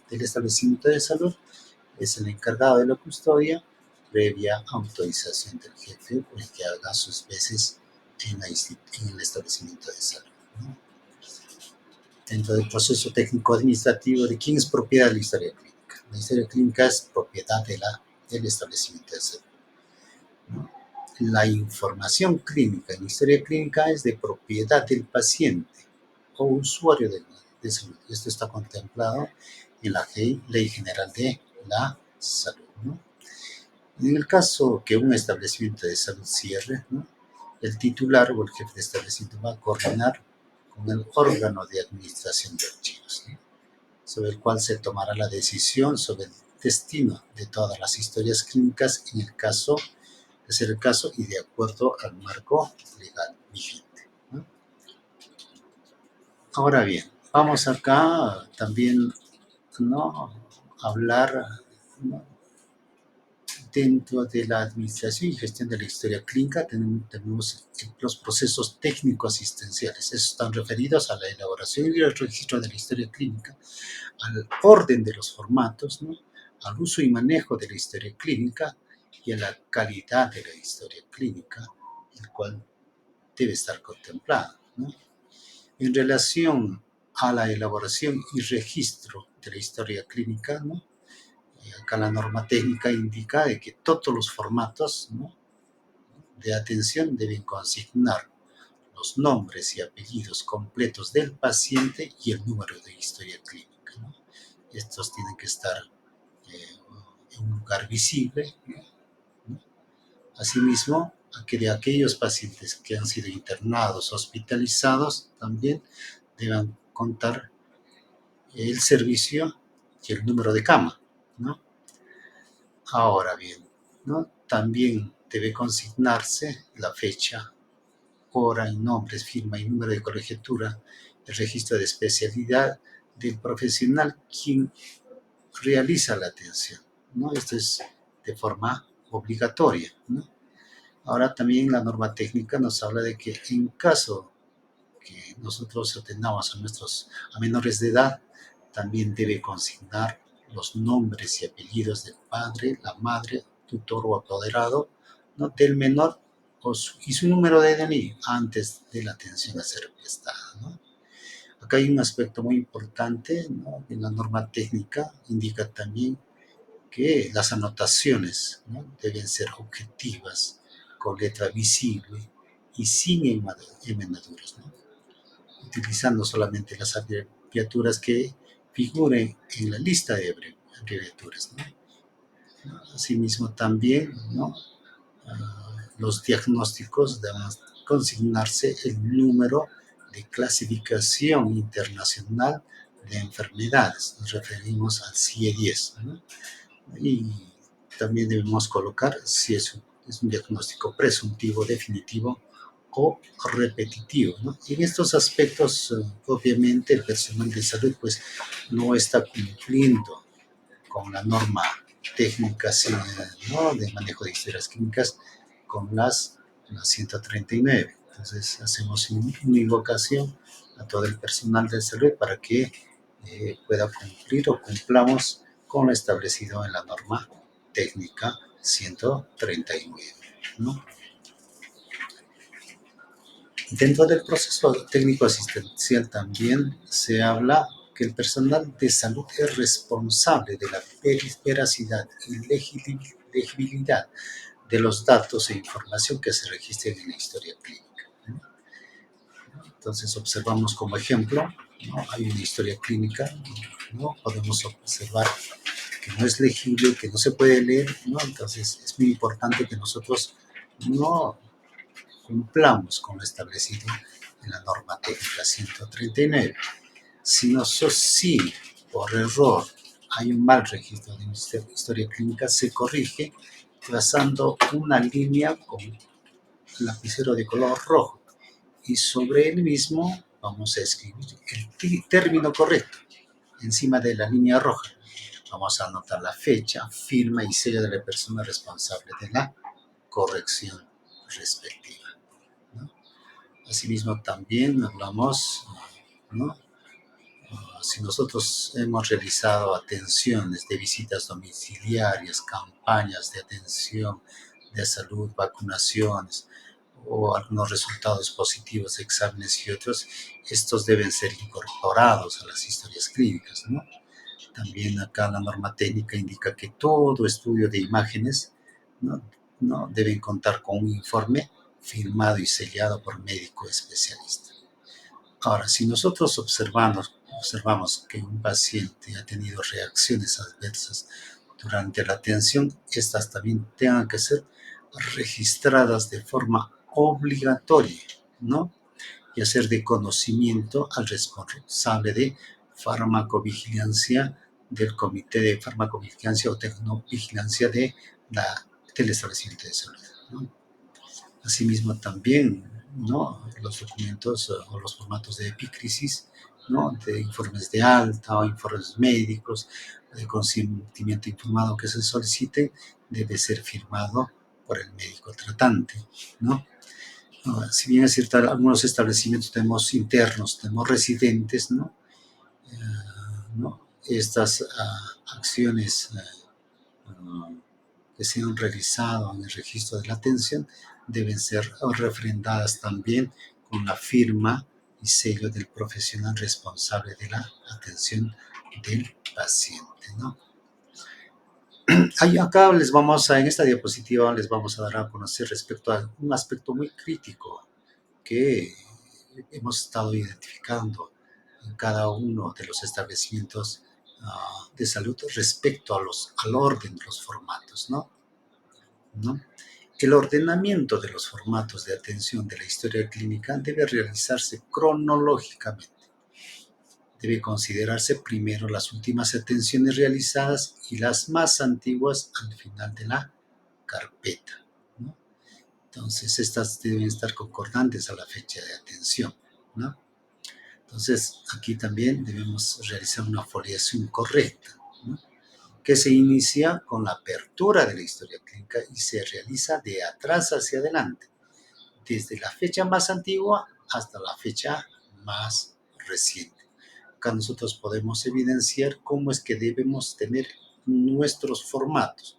establecimiento de salud es el encargado de la custodia, previa autorización del jefe o el que haga sus veces en el establecimiento de salud, ¿no? Dentro del proceso técnico administrativo, ¿de quién es propiedad de la historia clínica? La historia clínica es propiedad del establecimiento de salud, ¿no? La información clínica en la historia clínica es de propiedad del paciente o usuario de salud. Esto está contemplado en la Ley General de la Salud, ¿no? En el caso que un establecimiento de salud cierre, ¿no? El titular o el jefe de establecimiento va a coordinar con el órgano de administración de archivos, ¿no? Sobre el cual se tomará la decisión sobre el destino de todas las historias clínicas en el caso de ser el caso y de acuerdo al marco legal vigente, ¿no? Ahora bien, vamos acá también, ¿no? hablar, ¿no? Dentro de la administración y gestión de la historia clínica tenemos los procesos técnico-asistenciales. Estos están referidos a la elaboración y el registro de la historia clínica, al orden de los formatos, ¿no? Al uso y manejo de la historia clínica y a la calidad de la historia clínica, el cual debe estar contemplado, ¿no? En relación a la elaboración y registro de la historia clínica, ¿no? Acá la norma técnica indica de que todos los formatos, ¿no?, de atención deben consignar los nombres y apellidos completos del paciente y el número de historia clínica, ¿no? Estos tienen que estar en un lugar visible, ¿no? Asimismo, de aquellos pacientes que han sido internados, hospitalizados, también deben contar el servicio y el número de cama, ¿no? Ahora bien, ¿no?, también debe consignarse la fecha, hora y nombres, firma y número de colegiatura, el registro de especialidad del profesional quien realiza la atención, ¿no? Esto es de forma obligatoria, ¿no? Ahora también la norma técnica nos habla de que en caso que nosotros atendamos a menores de edad, también debe consignar los nombres y apellidos del padre, la madre, tutor o apoderado, ¿no?, del menor y su número de DNI antes de la atención a ser prestada, ¿no? Acá hay un aspecto muy importante, ¿no? En la norma técnica indica también que las anotaciones, ¿no?, deben ser objetivas, con letra visible y sin enmenaduras, ¿no?, utilizando solamente las abreviaturas que figuren en la lista de abreviaturas, ¿no? Asimismo también, ¿no?, los diagnósticos deben consignarse el número de clasificación internacional de enfermedades. Nos referimos al CIE-10, ¿no? Y también debemos colocar si es un diagnóstico presuntivo, definitivo o repetitivo, ¿no? Y en estos aspectos, obviamente, el personal de salud pues no está cumpliendo con la norma técnica, ¿no?, de manejo de historias clínicas con la 139. Entonces hacemos una invocación a todo el personal de salud para que pueda cumplir o cumplamos con lo establecido en la norma técnica 139, ¿no? Dentro del proceso técnico asistencial también se habla que el personal de salud es responsable de la veracidad y legibilidad de los datos e información que se registren en la historia clínica, ¿no? Entonces observamos como ejemplo, ¿no?, hay una historia clínica, ¿no? Podemos observar que no es legible, que no se puede leer, ¿no? Entonces es muy importante que nosotros no cumplamos con lo establecido en la norma técnica 139. Si por error hay un mal registro de historia clínica, se corrige trazando una línea con lapicero de color rojo y sobre el mismo vamos a escribir el término correcto encima de la línea roja. Vamos a anotar la fecha, firma y sello de la persona responsable de la corrección respectiva, ¿no? Asimismo, también hablamos, ¿no?, si nosotros hemos realizado atenciones de visitas domiciliarias, campañas de atención de salud, vacunaciones o algunos resultados positivos de exámenes y otros, estos deben ser incorporados a las historias clínicas, ¿no? También acá la norma técnica indica que todo estudio de imágenes, ¿no?, deben contar con un informe firmado y sellado por médico especialista. Ahora, si nosotros observamos que un paciente ha tenido reacciones adversas durante la atención, estas también tengan que ser registradas de forma obligatoria, ¿no?, y hacer de conocimiento al responsable de farmacovigilancia del Comité de Farmacovigilancia o Tecnovigilancia del establecimiento de salud, ¿no? Asimismo también, ¿no?, los documentos o los formatos de epicrisis ¿no? De informes de alta o informes médicos, de consentimiento informado que se solicite, debe ser firmado por el médico tratante, ¿no? Ahora, si bien es cierto, algunos establecimientos tenemos internos, tenemos residentes, ¿no? ¿No? Estas acciones que se han realizado en el registro de la atención deben ser refrendadas también con la firma y sello del profesional responsable de la atención del paciente, ¿no? Acá en esta diapositiva les vamos a dar a conocer respecto a un aspecto muy crítico que hemos estado identificando en cada uno de los establecimientos de salud respecto al orden de los formatos, ¿no? El ordenamiento de los formatos de atención de la historia clínica debe realizarse cronológicamente. Debe considerarse primero las últimas atenciones realizadas y las más antiguas al final de la carpeta, ¿no? Entonces, estas deben estar concordantes a la fecha de atención, ¿no? Entonces, aquí también debemos realizar una foliación correcta, ¿no? Que se inicia con la apertura de la historia clínica y se realiza de atrás hacia adelante, desde la fecha más antigua hasta la fecha más reciente. Acá nosotros podemos evidenciar cómo es que debemos tener nuestros formatos,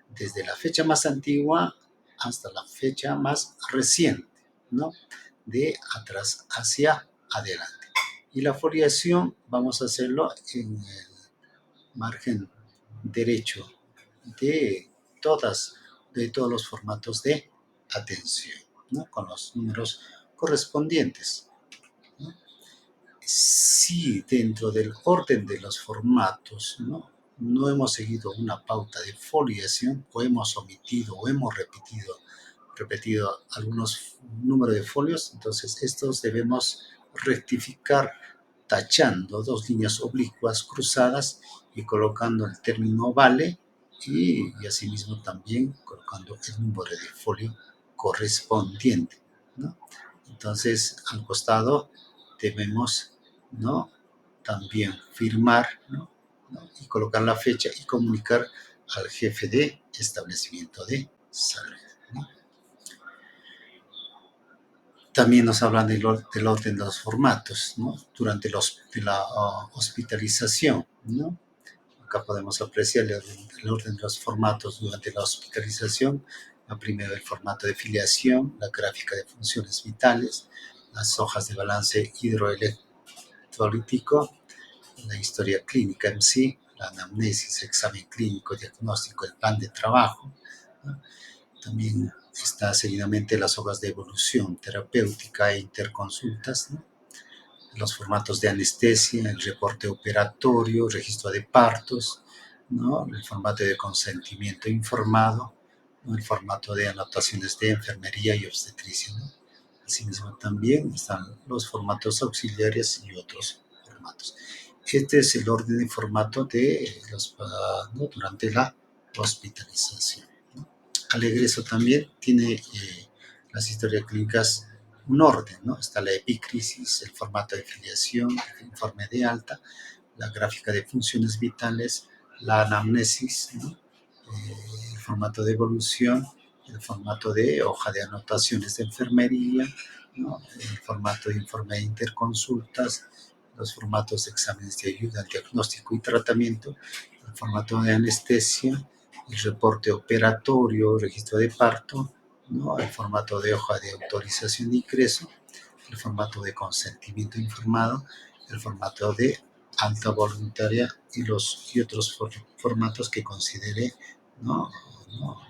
desde la fecha más antigua hasta la fecha más reciente, ¿no? De atrás hacia adelante. Y la foliación vamos a hacerlo en el margen derecho de todos los formatos de atención, ¿no? Con los números correspondientes, ¿no? Si dentro del orden de los formatos, no hemos seguido una pauta de foliación o hemos omitido o hemos repetido algunos números de folios, entonces estos debemos rectificar tachando dos líneas oblicuas cruzadas y colocando el término vale y asimismo también colocando el número de folio correspondiente, ¿no? Entonces, al costado debemos, ¿no? También firmar, ¿no? Y colocar la fecha y comunicar al jefe de establecimiento de salud, ¿no? También nos hablan del orden de los formatos, ¿no? Durante la hospitalización, ¿no? Acá podemos apreciar el orden de los formatos durante la hospitalización. Primero el formato de filiación, la gráfica de funciones vitales, las hojas de balance hidroelectrolítico, la historia clínica en sí, la anamnesis, examen clínico, diagnóstico, el plan de trabajo, ¿no? También está seguidamente las hojas de evolución terapéutica e interconsultas, ¿no? Los formatos de anestesia, el reporte operatorio, registro de partos, ¿no? El formato de consentimiento informado, ¿no? El formato de anotaciones de enfermería y obstetricia, ¿no? Asimismo también están los formatos auxiliares y otros formatos. Este es el orden de formato de ¿no? Durante la hospitalización, ¿no? Al egreso también tiene las historias clínicas un orden, ¿no? Está la epicrisis, el formato de filiación, el informe de alta, la gráfica de funciones vitales, la anamnesis, ¿no? El formato de evolución, el formato de hoja de anotaciones de enfermería, ¿no? El formato de informe de interconsultas, los formatos de exámenes de ayuda al diagnóstico y tratamiento, el formato de anestesia, el reporte operatorio, registro de parto, ¿no? El formato de hoja de autorización de ingreso, el formato de consentimiento informado, el formato de alta voluntaria y otros formatos que considere, ¿no? ¿no?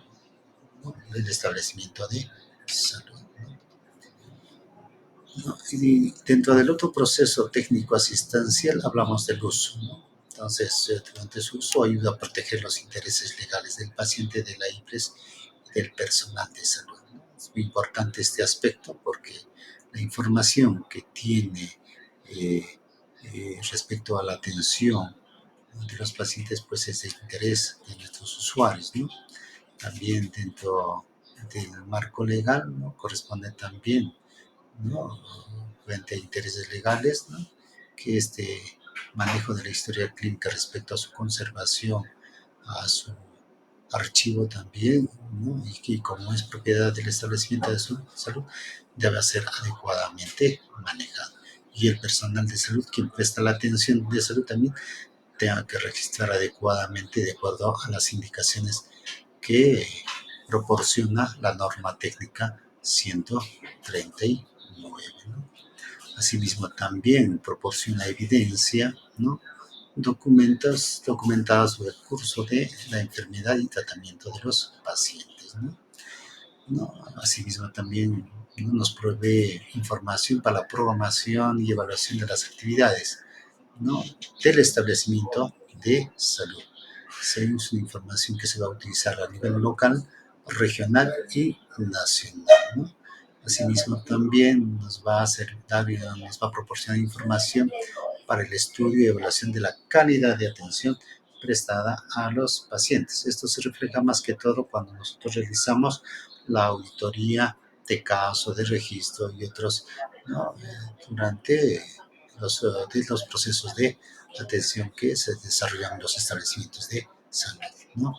El establecimiento de salud, ¿no? Y dentro del otro proceso técnico asistencial hablamos del uso, ¿no? Entonces, durante su uso ayuda a proteger los intereses legales del paciente, de la IPRES y del personal de salud, ¿no? Es muy importante este aspecto porque la información que tiene respecto a la atención de los pacientes pues es de interés de nuestros usuarios, ¿no? También dentro del marco legal, ¿no? Corresponde también, ¿no? Frente a intereses legales, ¿no? que este manejo de la historia clínica respecto a su conservación, a su archivo también, ¿no? Y que como es propiedad del establecimiento de salud, debe ser adecuadamente manejado. Y el personal de salud, quien presta la atención de salud también, tenga que registrar adecuadamente de acuerdo a las indicaciones que proporciona la norma técnica 139, ¿no? Asimismo, también proporciona evidencia, ¿no? Documentadas sobre el curso de la enfermedad y tratamiento de los pacientes, ¿no? ¿No? Asimismo, también, ¿no?, nos provee información para la programación y evaluación de las actividades, ¿no?, del establecimiento de salud. Es una información que se va a utilizar a nivel local, regional y nacional, ¿no? Asimismo, también nos va a proporcionar información para el estudio y evaluación de la calidad de atención prestada a los pacientes. Esto se refleja más que todo cuando nosotros realizamos la auditoría de caso, de registro y otros, ¿no?, durante los procesos de atención que se desarrollan en los establecimientos de salud, ¿no?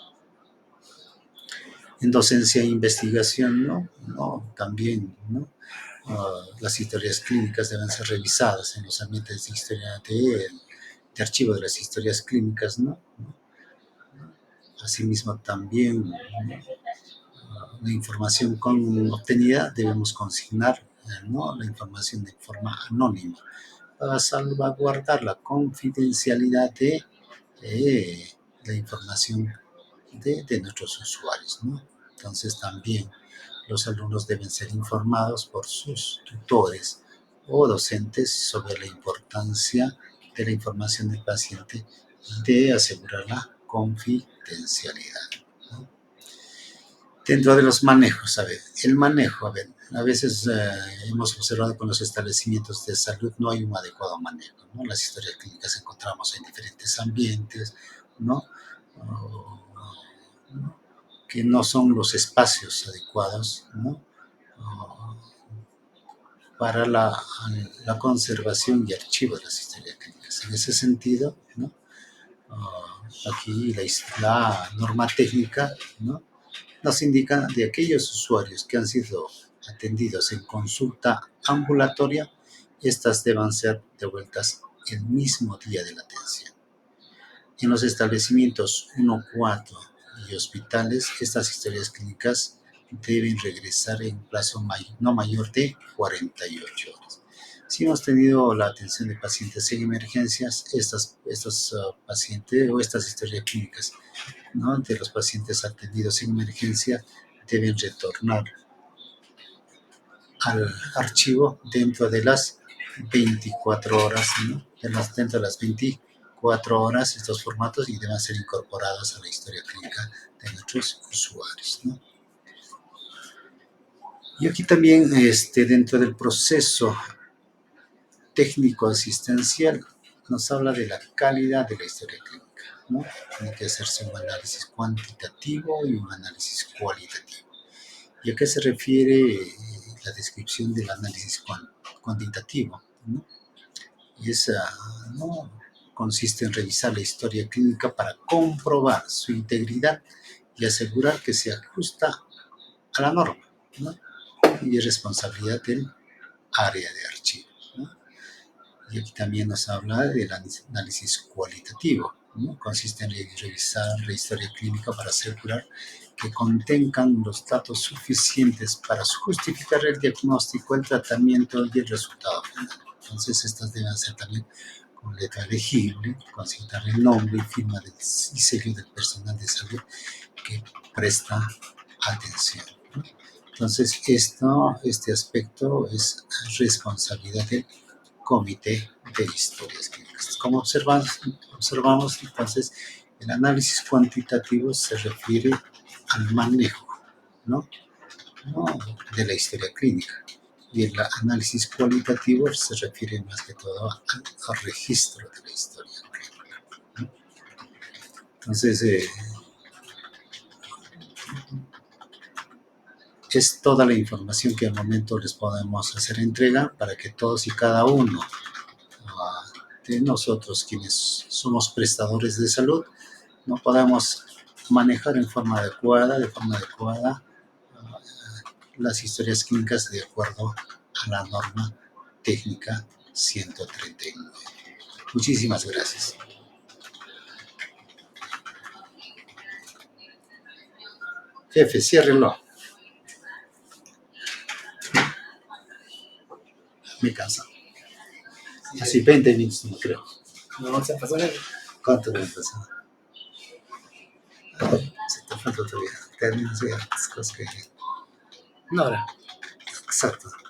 En docencia e investigación, ¿no? También, ¿no? Las historias clínicas deben ser revisadas en los ambientes de historia de archivo de las historias clínicas, ¿no? Asimismo, también, ¿no?, la información obtenida debemos consignar, ¿no?, la información de forma anónima para salvaguardar la confidencialidad de la información de nuestros usuarios, ¿no? Entonces, también los alumnos deben ser informados por sus tutores o docentes sobre la importancia de la información del paciente y de asegurar la confidencialidad, ¿no? Dentro de los manejos, a veces hemos observado con los establecimientos de salud no hay un adecuado manejo, ¿no? Las historias clínicas encontramos en diferentes ambientes, ¿no? ¿No?, que no son los espacios adecuados, ¿no?, para la conservación y archivo de las historias clínicas. En ese sentido, ¿no?, aquí la norma técnica, ¿no?, nos indica de aquellos usuarios que han sido atendidos en consulta ambulatoria, estas deben ser devueltas el mismo día de la atención. En los establecimientos 1, 4 y hospitales, estas historias clínicas deben regresar en plazo no mayor de 48 horas. Si hemos tenido la atención de pacientes en emergencias, estos pacientes o estas historias clínicas, ¿no?, de los pacientes atendidos en emergencia deben retornar al archivo dentro de las 24 horas, ¿no? Dentro de las 24 horas estos formatos y deben ser incorporados a la historia clínica de nuestros usuarios, ¿no? Y aquí también, dentro del proceso técnico asistencial, nos habla de la calidad de la historia clínica, ¿no? Tiene que hacerse un análisis cuantitativo y un análisis cualitativo. ¿Y a qué se refiere la descripción del análisis cuantitativo, ¿no? ¿No?, consiste en revisar la historia clínica para comprobar su integridad y asegurar que se ajusta a la norma, ¿no? Y es responsabilidad del área de archivo, ¿no? Y aquí también nos habla del análisis cualitativo, ¿no? Consiste en revisar la historia clínica para asegurar que contengan los datos suficientes para justificar el diagnóstico, el tratamiento y el resultado final. Entonces, estas deben ser también con letra legible, consignar el nombre y firma y sello del personal de salud que presta atención, ¿no? Entonces, este aspecto es responsabilidad del Comité de Historias Clínicas. Como observamos, entonces, el análisis cuantitativo se refiere al manejo, ¿no?, de la historia clínica. Y el análisis cualitativo se refiere más que todo al registro de la historia clínica, ¿no? Entonces, es toda la información que al momento les podemos hacer entrega para que todos y cada uno de nosotros quienes somos prestadores de salud no podamos manejar de forma adecuada las historias clínicas de acuerdo a la norma técnica 139. Muchísimas gracias. Jefe, ciérrenlo. Me cansa. Así 20 minutos, no creo. No, se pasó el... ¿Cuánto me pasó? Se te falta todavía. Terminas ya las cosas que... Una hora. Exacto.